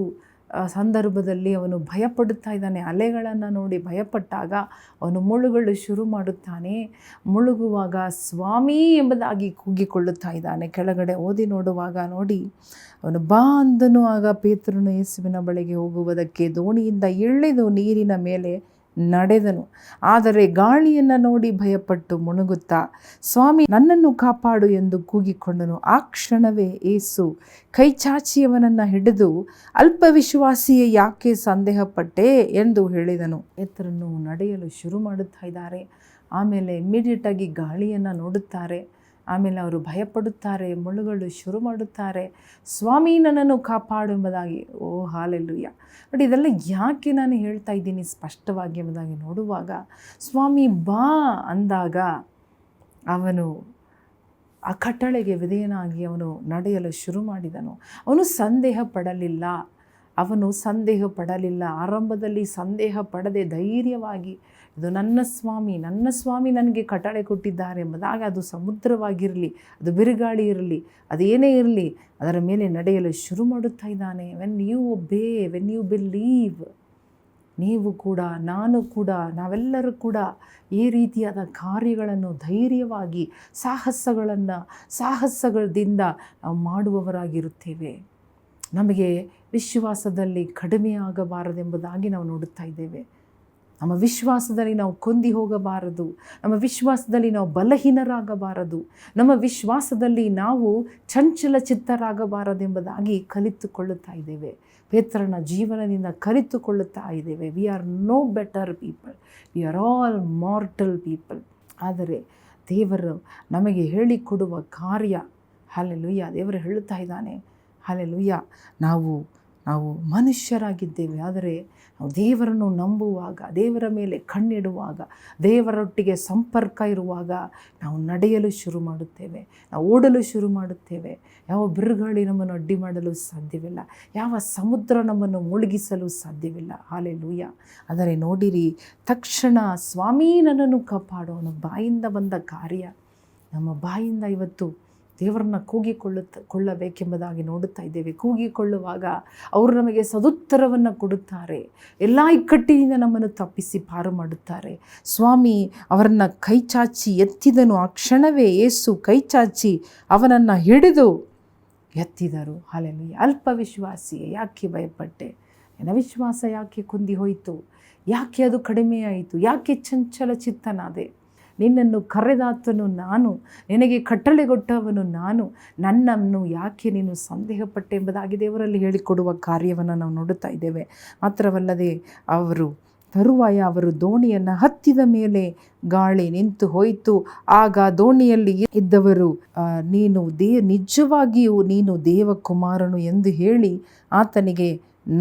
ಸಂದರ್ಭದಲ್ಲಿ ಅವನು ಭಯಪಡುತ್ತಾ ಇದ್ದಾನೆ. ಅಲೆಗಳನ್ನು ನೋಡಿ ಭಯಪಟ್ಟಾಗ ಅವನು ಮುಳುಗಲು ಶುರು ಮಾಡುತ್ತಾನೆ. ಮುಳುಗುವಾಗ ಸ್ವಾಮಿ ಎಂಬುದಾಗಿ ಕೂಗಿಕೊಳ್ಳುತ್ತಾ ಇದ್ದಾನೆ. ಕೆಳಗಡೆ ಓದಿ ನೋಡುವಾಗ ನೋಡಿ, ಅವನು ಬಾ ಅಂದನು. ಆಗ ಪೇತ್ರನು ಯೇಸುವಿನ ಬಳಿಗೆ ಹೋಗುವುದಕ್ಕೆ ದೋಣಿಯಿಂದ ಇಳಿದು ನೀರಿನ ಮೇಲೆ ನಡೆದನು. ಆದರೆ ಗಾಳಿಯನ್ನು ನೋಡಿ ಭಯಪಟ್ಟು ಮುಳುಗುತ್ತಾ, ಸ್ವಾಮಿ ನನ್ನನ್ನು ಕಾಪಾಡು ಎಂದು ಕೂಗಿಕೊಂಡನು. ಆ ಕ್ಷಣವೇ ಯೇಸು ಕೈ ಚಾಚಿಯವನನ್ನು ಹಿಡಿದು, ಅಲ್ಪ ವಿಶ್ವಾಸಿಯೇ, ಯಾಕೆ ಸಂದೇಹಪಟ್ಟೆ ಎಂದು ಹೇಳಿದನು. ಪೇತ್ರನು ನಡೆಯಲು ಶುರು ಮಾಡುತ್ತಾ ಇದ್ದಾರೆ. ಆಮೇಲೆ ಇಮ್ಮಿಡಿಯೇಟಾಗಿ ಗಾಳಿಯನ್ನು ನೋಡುತ್ತಾರೆ. ಆಮೇಲೆ ಅವರು ಭಯಪಡುತ್ತಾರೆ, ಮುಳುಗಲು ಶುರು ಮಾಡುತ್ತಾರೆ. ಸ್ವಾಮಿ ನನ್ನನ್ನು ಕಾಪಾಡು ಎಂಬುದಾಗಿ. ಓ ಹಾಲೆಲೂಯ. ನೋಡಿ, ಇದೆಲ್ಲ ಯಾಕೆ ನಾನು ಹೇಳ್ತಾ ಇದ್ದೀನಿ ಸ್ಪಷ್ಟವಾಗಿ ಎಂಬುದಾಗಿ ನೋಡುವಾಗ, ಸ್ವಾಮಿ ಬಾ ಅಂದಾಗ ಅವನು ಆ ಕಟ್ಟಳೆಗೆ ವಿಧೇಯನಾಗಿ ಅವನು ನಡೆಯಲು ಶುರು ಮಾಡಿದನು. ಅವನು ಸಂದೇಹ ಪಡಲಿಲ್ಲ. ಆರಂಭದಲ್ಲಿ ಸಂದೇಹ ಪಡದೆ ಧೈರ್ಯವಾಗಿ, ಇದು ನನ್ನ ಸ್ವಾಮಿ ನನಗೆ ಕಟ್ಟಳೆ ಕೊಟ್ಟಿದ್ದಾರೆ ಎಂಬುದಾಗ, ಅದು ಸಮುದ್ರವಾಗಿರಲಿ, ಅದು ಬಿರುಗಾಳಿ ಇರಲಿ, ಅದೇನೇ ಇರಲಿ, ಅದರ ಮೇಲೆ ನಡೆಯಲು ಶುರು ಮಾಡುತ್ತಾ ಇದ್ದಾನೆ. When you obey, when you believe, ನೀವು ಕೂಡ, ನಾನು ಕೂಡ, ನಾವೆಲ್ಲರೂ ಕೂಡ ಈ ರೀತಿಯಾದ ಕಾರ್ಯಗಳನ್ನು ಧೈರ್ಯವಾಗಿ ಸಾಹಸಗಳಿಂದ ನಾವು ಮಾಡುವವರಾಗಿರುತ್ತೇವೆ. ನಮಗೆ ವಿಶ್ವಾಸದಲ್ಲಿ ಕಡಿಮೆ ಆಗಬಾರದೆಂಬುದಾಗಿ ನಾವು ನೋಡುತ್ತಾ ಇದ್ದೇವೆ. ನಮ್ಮ ವಿಶ್ವಾಸದಲ್ಲಿ ನಾವು ಕೊಂದಿ ಹೋಗಬಾರದು. ನಮ್ಮ ವಿಶ್ವಾಸದಲ್ಲಿ ನಾವು ಬಲಹೀನರಾಗಬಾರದು. ನಮ್ಮ ವಿಶ್ವಾಸದಲ್ಲಿ ನಾವು ಚಂಚಲ ಚಿತ್ತರಾಗಬಾರದೆಂಬುದಾಗಿ ಕಲಿತುಕೊಳ್ಳುತ್ತಾ ಇದ್ದೇವೆ. ಪೇತ್ರನ ಜೀವನದಿಂದ ಕಲಿತುಕೊಳ್ಳುತ್ತಾ ಇದ್ದೇವೆ. We are no better people, we are all mortal people. ಆದರೆ ದೇವರು ನಮಗೆ ಹೇಳಿಕೊಡುವ ಕಾರ್ಯ, ಹಲ್ಲೆಲೂಯಾ, ದೇವರು ಹೇಳುತ್ತಾ ಇದ್ದಾನೆ, ಹಲ್ಲೆಲೂಯಾ, ನಾವು ಮನುಷ್ಯರಾಗಿದ್ದೇವೆ. ಆದರೆ ನಾವು ದೇವರನ್ನು ನಂಬುವಾಗ, ದೇವರ ಮೇಲೆ ಕಣ್ಣಿಡುವಾಗ, ದೇವರೊಟ್ಟಿಗೆ ಸಂಪರ್ಕ ಇರುವಾಗ ನಾವು ನಡೆಯಲು ಶುರು ಮಾಡುತ್ತೇವೆ, ನಾವು ಓಡಲು ಶುರು ಮಾಡುತ್ತೇವೆ. ಯಾವ ಬಿರುಗಾಳಿ ನಮ್ಮನ್ನು ಅಡ್ಡಿ ಮಾಡಲು ಸಾಧ್ಯವಿಲ್ಲ, ಯಾವ ಸಮುದ್ರ ನಮ್ಮನ್ನು ಮುಳುಗಿಸಲು ಸಾಧ್ಯವಿಲ್ಲ. ಹಾಲೆಲೂಯಾ. ಆದರೆ ನೋಡಿರಿ, ತಕ್ಷಣ ಸ್ವಾಮಿ ನನ್ನನ್ನು ಕಾಪಾಡು, ಅವನ ಬಾಯಿಂದ ಬಂದ ಕಾರ್ಯ. ನಮ್ಮ ಬಾಯಿಂದ ಇವತ್ತು ದೇವರನ್ನ ಕೂಗಿಕೊಳ್ಳಬೇಕೆಂಬುದಾಗಿ ನೋಡುತ್ತಾ ಇದ್ದೇವೆ. ಕೂಗಿಕೊಳ್ಳುವಾಗ ಅವರು ನಮಗೆ ಸದುತ್ತರವನ್ನು ಕೊಡುತ್ತಾರೆ. ಎಲ್ಲ ಇಕ್ಕಟ್ಟಿನಿಂದ ನಮ್ಮನ್ನು ತಪ್ಪಿಸಿ ಪಾರು ಮಾಡುತ್ತಾರೆ. ಸ್ವಾಮಿ ಅವರನ್ನು ಕೈಚಾಚಿ ಎತ್ತಿದನು. ಆ ಕ್ಷಣವೇ ಯೇಸು ಕೈಚಾಚಿ ಅವನನ್ನು ಹಿಡಿದು ಎತ್ತಿದರು. ಹಾಲೆಲೂಯಾ. ಅಲ್ಪ ವಿಶ್ವಾಸಿಯೇ, ಯಾಕೆ ಭಯಪಟ್ಟೆ? ನನ್ನ ವಿಶ್ವಾಸ ಯಾಕೆ ಕುಂದಿ ಹೋಯಿತು? ಯಾಕೆ ಅದು ಕಡಿಮೆ ಆಯಿತು? ಯಾಕೆ ಚಂಚಲ ಚಿತ್ತನಾದೆ? ನಿನ್ನನ್ನು ಕರೆದಾತನು ನಾನು, ನಿನಗೆ ಕಟ್ಟಳೆಗೊಟ್ಟವನು ನಾನು, ನನ್ನನ್ನು ಯಾಕೆ ನೀನು ಸಂದೇಹಪಟ್ಟೆ ಎಂಬುದಾಗಿ ದೇವರಲ್ಲಿ ಹೇಳಿಕೊಡುವ ಕಾರ್ಯವನ್ನು ನಾವು ನೋಡುತ್ತಾ ಇದ್ದೇವೆ. ಮಾತ್ರವಲ್ಲದೆ ಅವರು ದೋಣಿಯನ್ನು ಹತ್ತಿದ ಮೇಲೆ ಗಾಳಿ ನಿಂತು ಹೋಯಿತು. ಆಗ ದೋಣಿಯಲ್ಲಿ ಇದ್ದವರು, ನಿಜವಾಗಿಯೂ ನೀನು ದೇವಕುಮಾರನು ಎಂದು ಹೇಳಿ ಆತನಿಗೆ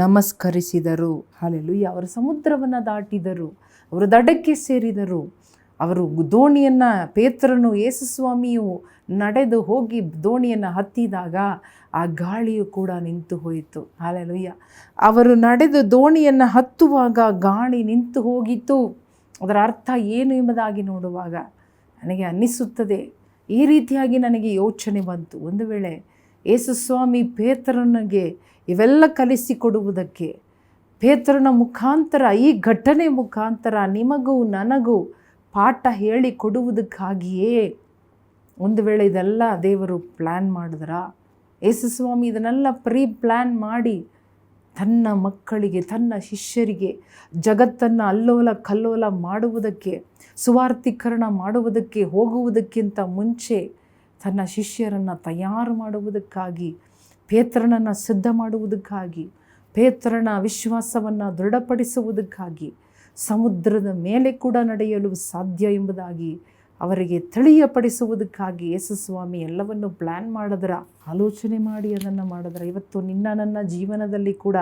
ನಮಸ್ಕರಿಸಿದರು. ಹಾಲೆಲೂಯಾ. ಅವರು ಸಮುದ್ರವನ್ನು ದಾಟಿದರು, ಅವರು ದಡಕ್ಕೆ ಸೇರಿದರು. ಅವರು ದೋಣಿಯನ್ನು, ಪೇತ್ರನು ಯೇಸುಸ್ವಾಮಿಯು ನಡೆದು ಹೋಗಿ ದೋಣಿಯನ್ನು ಹತ್ತಿದಾಗ ಆ ಗಾಳಿಯು ಕೂಡ ನಿಂತು ಹೋಯಿತು. ಹಾಲೆಲೂಯಾ. ಅವರು ನಡೆದು ದೋಣಿಯನ್ನು ಹತ್ತುವಾಗ ಗಾಳಿ ನಿಂತು ಹೋಗಿತ್ತು. ಅದರ ಅರ್ಥ ಏನು ಎಂಬುದಾಗಿ ನೋಡುವಾಗ ನನಗೆ ಅನ್ನಿಸುತ್ತದೆ, ಈ ರೀತಿಯಾಗಿ ನನಗೆ ಯೋಚನೆ ಬಂತು, ಒಂದು ವೇಳೆ ಯೇಸುಸ್ವಾಮಿ ಪೇತ್ರನಿಗೆ ಇವೆಲ್ಲ ಕಲಿಸಿಕೊಡುವುದಕ್ಕೆ, ಪೇತ್ರನ ಮುಖಾಂತರ, ಈ ಘಟನೆ ಮುಖಾಂತರ ನಿಮಗೂ ನನಗೂ ಪಾಠ ಹೇಳಿಕೊಡುವುದಕ್ಕಾಗಿಯೇ ಒಂದು ವೇಳೆ ಇದೆಲ್ಲ ದೇವರು ಪ್ಲ್ಯಾನ್ ಮಾಡಿದ್ರ? ಯೇಸುಸ್ವಾಮಿ ಇದನ್ನೆಲ್ಲ ಪ್ಲಾನ್ ಮಾಡಿ ತನ್ನ ಮಕ್ಕಳಿಗೆ, ತನ್ನ ಶಿಷ್ಯರಿಗೆ ಜಗತ್ತನ್ನು ಅಲ್ಲೋಲ ಕಲ್ಲೋಲ ಮಾಡುವುದಕ್ಕೆ, ಸುವಾರ್ಥೀಕರಣ ಮಾಡುವುದಕ್ಕೆ ಹೋಗುವುದಕ್ಕಿಂತ ಮುಂಚೆ ತನ್ನ ಶಿಷ್ಯರನ್ನು ತಯಾರು ಮಾಡುವುದಕ್ಕಾಗಿ, ಪೇತ್ರನನ್ನು ಸಿದ್ಧ ಮಾಡುವುದಕ್ಕಾಗಿ, ಪೇತ್ರನ ವಿಶ್ವಾಸವನ್ನು ದೃಢಪಡಿಸುವುದಕ್ಕಾಗಿ, ಸಮುದ್ರದ ಮೇಲೆ ಕೂಡ ನಡೆಯಲು ಸಾಧ್ಯ ಎಂಬುದಾಗಿ ಅವರಿಗೆ ತಿಳಿಯಪಡಿಸುವುದಕ್ಕಾಗಿ ಯೇಸುಸ್ವಾಮಿ ಎಲ್ಲವನ್ನು ಪ್ಲ್ಯಾನ್ ಮಾಡಿದ್ರ, ಆಲೋಚನೆ ಮಾಡಿ ಅದನ್ನು ಮಾಡಿದ್ರ. ಇವತ್ತು ನಿನ್ನ ನನ್ನ ಜೀವನದಲ್ಲಿ ಕೂಡ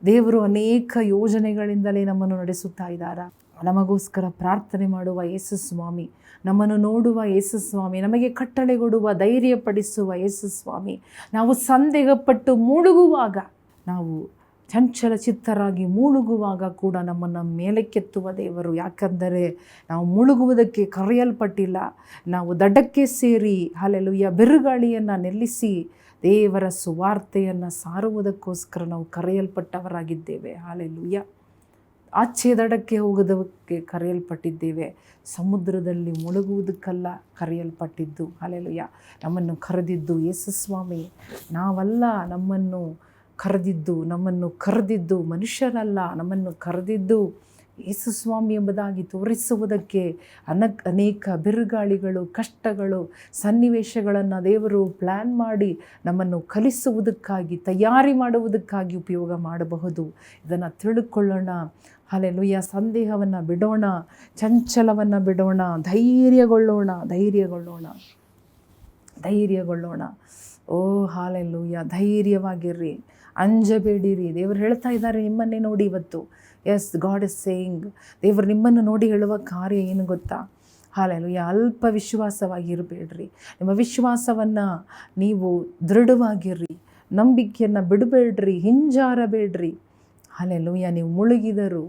ದೇವರು ಅನೇಕ ಯೋಜನೆಗಳಿಂದಲೇ ನಮ್ಮನ್ನು ನಡೆಸುತ್ತಾ ಇದ್ದಾರ. ನಮಗೋಸ್ಕರ ಪ್ರಾರ್ಥನೆ ಮಾಡುವ ಯೇಸುಸ್ವಾಮಿ, ನಮ್ಮನ್ನು ನೋಡುವ ಯೇಸುಸ್ವಾಮಿ, ನಮಗೆ ಕಟ್ಟಳೆ ಕೊಡುವ, ಧೈರ್ಯಪಡಿಸುವ ಯೇಸುಸ್ವಾಮಿ, ನಾವು ಸಂದೇಹಪಟ್ಟು ಮುಳುಗುವಾಗ, ನಾವು ಚಂಚಲ ಚಿತ್ತರಾಗಿ ಮುಳುಗುವಾಗ ಕೂಡ ನಮ್ಮನ್ನು ಮೇಲಕ್ಕೆತ್ತುವ ದೇವರು. ಯಾಕಂದರೆ ನಾವು ಮುಳುಗುವುದಕ್ಕೆ ಕರೆಯಲ್ಪಟ್ಟಿಲ್ಲ, ನಾವು ದಡಕ್ಕೆ ಸೇರಿ ಹಲ್ಲೆಲೂಯಾ ಬಿರುಗಾಳಿಯನ್ನು ನಿಲ್ಲಿಸಿ ದೇವರ ಸುವಾರ್ತೆಯನ್ನು ಸಾರುವುದಕ್ಕೋಸ್ಕರ ನಾವು ಕರೆಯಲ್ಪಟ್ಟವರಾಗಿದ್ದೇವೆ. ಹಲ್ಲೆಲೂಯಾ. ಆಚೆ ದಡಕ್ಕೆ ಹೋಗೋದಕ್ಕೆ ಕರೆಯಲ್ಪಟ್ಟಿದ್ದೇವೆ, ಸಮುದ್ರದಲ್ಲಿ ಮುಳುಗುವುದಕ್ಕಲ್ಲ ಕರೆಯಲ್ಪಟ್ಟಿದ್ದು. ಹಲ್ಲೆಲೂಯಾ. ನಮ್ಮನ್ನು ಕರೆದಿದ್ದು ಯೇಸುಸ್ವಾಮಿ, ನಾವಲ್ಲ. ನಮ್ಮನ್ನು ಕರೆದಿದ್ದು ಮನುಷ್ಯರಲ್ಲ, ನಮ್ಮನ್ನು ಕರೆದಿದ್ದು ಯೇಸುಸ್ವಾಮಿ ಎಂಬುದಾಗಿ ತೋರಿಸುವುದಕ್ಕೆ. ಅನೇಕ ಬಿರುಗಾಳಿಗಳು, ಕಷ್ಟಗಳು, ಸನ್ನಿವೇಶಗಳನ್ನು ದೇವರು ಪ್ಲ್ಯಾನ್ ಮಾಡಿ ನಮ್ಮನ್ನು ಕಲಿಸುವುದಕ್ಕಾಗಿ, ತಯಾರಿ ಮಾಡುವುದಕ್ಕಾಗಿ ಉಪಯೋಗ ಮಾಡಬಹುದು. ಇದನ್ನು ತಿಳ್ಕೊಳ್ಳೋಣ. ಹಲ್ಲೆಲೂಯಾ. ಸಂದೇಹವನ್ನು ಬಿಡೋಣ, ಚಂಚಲವನ್ನು ಬಿಡೋಣ, ಧೈರ್ಯಗೊಳ್ಳೋಣ. ಓ ಹಲ್ಲೆಲೂಯಾ. ಧೈರ್ಯವಾಗಿರ್ರಿ, ಅಂಜಬೇಡಿರಿ. ದೇವರು ಹೇಳ್ತಾ ಇದ್ದಾರೆ ನಿಮ್ಮನ್ನೇ ನೋಡಿ ಇವತ್ತು. Yes, God is saying. ದೇವರು ನಿಮ್ಮನ್ನು ನೋಡಿ ಹೇಳುವ ಕಾರ್ಯ ಏನು ಗೊತ್ತಾ? ಹಲ್ಲೆಲೂಯಾ. ಅಲ್ಪ ವಿಶ್ವಾಸವಾಗಿರಬೇಡ್ರಿ. ನಿಮ್ಮ ವಿಶ್ವಾಸವನ್ನು ನೀವು ದೃಢವಾಗಿರ್ರಿ, ನಂಬಿಕೆಯನ್ನು ಬಿಡಬೇಡ್ರಿ, ಹಿಂಜಾರಬೇಡ್ರಿ. ಹಲ್ಲೆಲೂಯಾ. ನೀವು ಮುಳುಗಿದರು,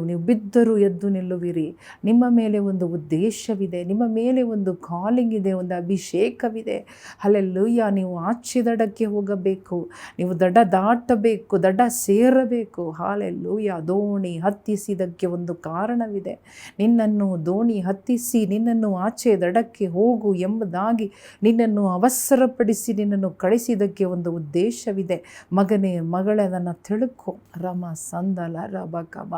ನೀವು ಬಿದ್ದರೂ ಎದ್ದು ನಿಲ್ಲುವಿರಿ. ನಿಮ್ಮ ಮೇಲೆ ಒಂದು ಉದ್ದೇಶವಿದೆ, ನಿಮ್ಮ ಮೇಲೆ ಒಂದು ಕಾಲಿಂಗ್ ಇದೆ, ಒಂದು ಅಭಿಷೇಕವಿದೆ. ಹಲ್ಲೆಲೂಯಾ. ನೀವು ಆಚೆ ದಡಕ್ಕೆ ಹೋಗಬೇಕು, ನೀವು ದಡ ದಾಟಬೇಕು, ದಡ ಸೇರಬೇಕು. ಹಲ್ಲೆಲೂಯಾ. ದೋಣಿ ಹತ್ತಿಸಿದಕ್ಕೆ ಒಂದು ಕಾರಣವಿದೆ. ನಿನ್ನನ್ನು ದೋಣಿ ಹತ್ತಿಸಿ ನಿನ್ನನ್ನು ಆಚೆ ದಡಕ್ಕೆ ಹೋಗು ಎಂಬುದಾಗಿ ನಿನ್ನನ್ನು ಅವಸರಪಡಿಸಿ ನಿನ್ನನ್ನು ಕಳಿಸಿದ್ದಕ್ಕೆ ಒಂದು ಉದ್ದೇಶವಿದೆ. ಮಗನೇ, ಮಗಳೇ, ಅದನ್ನು ತಿಳ್ಕೊ. ರಮ ಸಂದಲ ರಬಕಬ.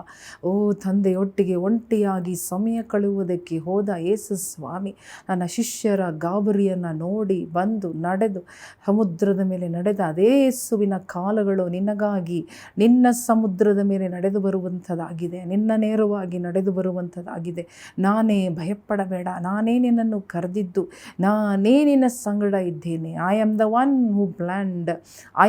ಓ ತಂದೆಯೊಟ್ಟಿಗೆ ಒಂಟಿಯಾಗಿ ಸಮಯ ಕಳೆಯುವುದಕ್ಕೆ ಹೋದ ಯೇಸುಸ್ವಾಮಿ ನನ್ನ ಶಿಷ್ಯರ ಗಾಬರಿಯನ್ನು ನೋಡಿ ಬಂದು ನಡೆದು ಸಮುದ್ರದ ಮೇಲೆ ನಡೆದ ಅದೇ ಯೇಸುವಿನ ಕಾಲುಗಳು ನಿನಗಾಗಿ ನಿನ್ನ ಸಮುದ್ರದ ಮೇಲೆ ನಡೆದು ಬರುವಂಥದ್ದಾಗಿದೆ, ನಿನ್ನ ನೇರವಾಗಿ ನಡೆದು ಬರುವಂಥದ್ದಾಗಿದೆ. ನಾನೇ, ಭಯಪಡಬೇಡ, ನಾನೇ ನಿನ್ನನ್ನು ಕರೆದಿದ್ದು, ನಾನೇ ನಿನ್ನ ಸಂಗಡ ಇದ್ದೇನೆ. I am the one who planned,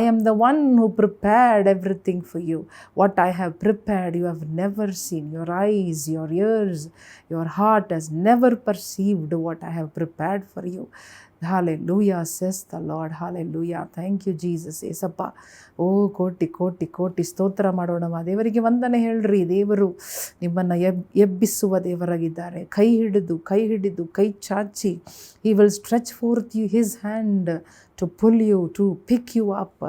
I am the one who prepared everything for you. What I have prepared you have never seen. Your eyes, your ears, your heart has never perceived what I have prepared for you. Hallelujah, says the Lord. Hallelujah. Thank you, Jesus. Yesappa, ಓ ಕೋಟಿ ಕೋಟಿ ಕೋಟಿ ಸ್ತೋತ್ರ ಮಾಡೋಣ. ದೇವರಿಗೆ ವಂದನೆ ಹೇಳ್ರಿ. ದೇವರು ನಿಮ್ಮನ್ನು ಎಬ್ಬಿಸುವ ದೇವರಾಗಿದ್ದಾರೆ. ಕೈ ಹಿಡಿದು ಕೈ ಚಾಚಿ, He will stretch forth you His hand to pull you, to pick you up.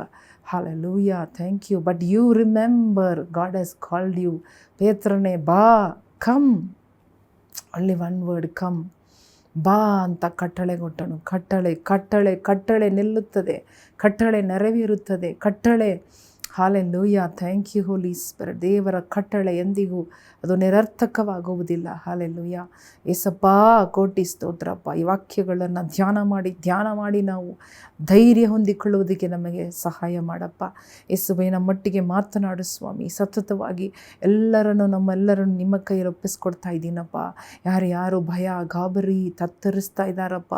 Hallelujah. Thank you. But you remember, God has called you. ಪೇತ್ರನೇ, ಬಾ, come. Only one word, come. ಬಾ ಅಂತ ಕಟ್ಟಳೆ ಕೊಟ್ಟನು. ಕಟ್ಟಳೆ ನಿಲ್ಲುತ್ತದೆ, ಕಟ್ಟಳೆ ನೆರವೇರುತ್ತದೆ. Hallelujah. Thank you holy spirit. ದೇವರ ಕಟ್ಟಳೆ ಎಂದಿಗೂ ಅದು ನಿರರ್ಥಕವಾಗುವುದಿಲ್ಲ. ಹಾಲೆಲೂಯಾ. ಏಸಪ್ಪ, ಕೋಟಿ ಸ್ತೋತ್ರಪ್ಪ. ಈ ವಾಕ್ಯಗಳನ್ನು ಧ್ಯಾನ ಮಾಡಿ ನಾವು ಧೈರ್ಯ ಹೊಂದಿಕೊಳ್ಳುವುದಕ್ಕೆ ನಮಗೆ ಸಹಾಯ ಮಾಡಪ್ಪ. ಯೇಸುವೇ, ನಮ್ಮೊಟ್ಟಿಗೆ ಮಾತನಾಡು ಸ್ವಾಮಿ. ಸತತವಾಗಿ ನಮ್ಮೆಲ್ಲರನ್ನು ನಿಮ್ಮ ಕೈಯಲ್ಲಿ ಒಪ್ಪಿಸ್ಕೊಡ್ತಾ ಇದ್ದೀನಪ್ಪ. ಯಾರು ಭಯ, ಗಾಬರಿ, ತತ್ತರಿಸ್ತಾ ಇದ್ದಾರಪ್ಪ.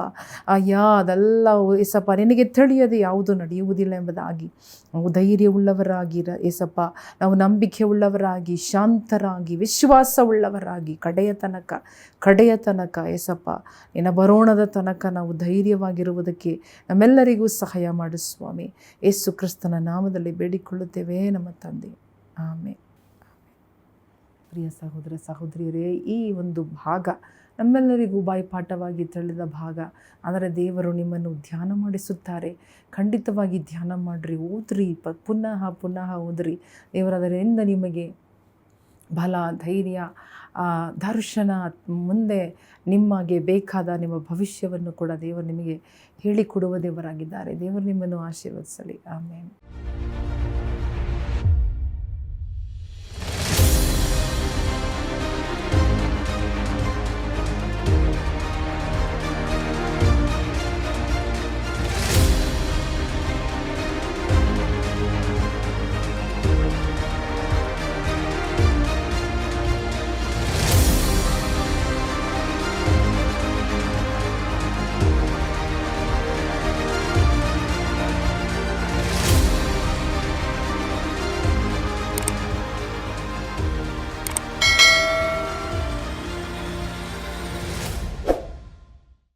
ಅದೆಲ್ಲ ಏಸಪ್ಪ ನಿನಗೆ ತಿಳಿಯದೆ ಯಾವುದು ನಡೆಯುವುದಿಲ್ಲ ಎಂಬುದಾಗಿ ನಾವು ಧೈರ್ಯವುಳ್ಳವರಾಗಿ ಏಸಪ್ಪ, ನಾವು ನಂಬಿಕೆ ಉಳ್ಳವರಾಗಿ, ಶಾಂತರಾಗಿ, ವಿಶ್ವಾಸವುಳ್ಳವರಾಗಿ ಕಡೆಯ ತನಕ ಏಸಪ್ಪ ನಿನ್ನ ಬರೋಣದ ತನಕ ನಾವು ಧೈರ್ಯವಾಗಿರುವುದಕ್ಕೆ ನಮ್ಮೆಲ್ಲರಿಗೂ ಸಹಾಯ ಮಾಡು ಸ್ವಾಮಿ. ಯೇಸು ಕ್ರಿಸ್ತನ ನಾಮದಲ್ಲಿ ಬೇಡಿಕೊಳ್ಳುತ್ತೇವೆ ನಮ್ಮ ತಂದೆ, ಆಮೆನ್. ಪ್ರಿಯ ಸಹೋದರ ಸಹೋದರಿಯರೇ, ಈ ಒಂದು ಭಾಗ ನಮ್ಮೆಲ್ಲರಿಗೂ ಬಾಯಿಪಾಠವಾಗಿ ತಿಳಿದ ಭಾಗ. ಆದರೆ ದೇವರು ನಿಮ್ಮನ್ನು ಧ್ಯಾನ ಮಾಡಿಸುತ್ತಾರೆ. ಖಂಡಿತವಾಗಿ ಧ್ಯಾನ ಮಾಡಿರಿ, ಓದ್ರಿ, ಪುನಃ ಪುನಃ ಓದ್ರಿ. ದೇವರದರಿಂದ ನಿಮಗೆ ಬಲ, ಧೈರ್ಯ, ದರ್ಶನ, ಮುಂದೆ ನಿಮಗೆ ಬೇಕಾದ ನಿಮ್ಮ ಭವಿಷ್ಯವನ್ನು ಕೂಡ ದೇವರು ನಿಮಗೆ ಹೇಳಿಕೊಡುವ ದೇವರಾಗಿದ್ದಾರೆ. ದೇವರು ನಿಮ್ಮನ್ನು ಆಶೀರ್ವದಿಸಲಿ. ಆಮೇನ್.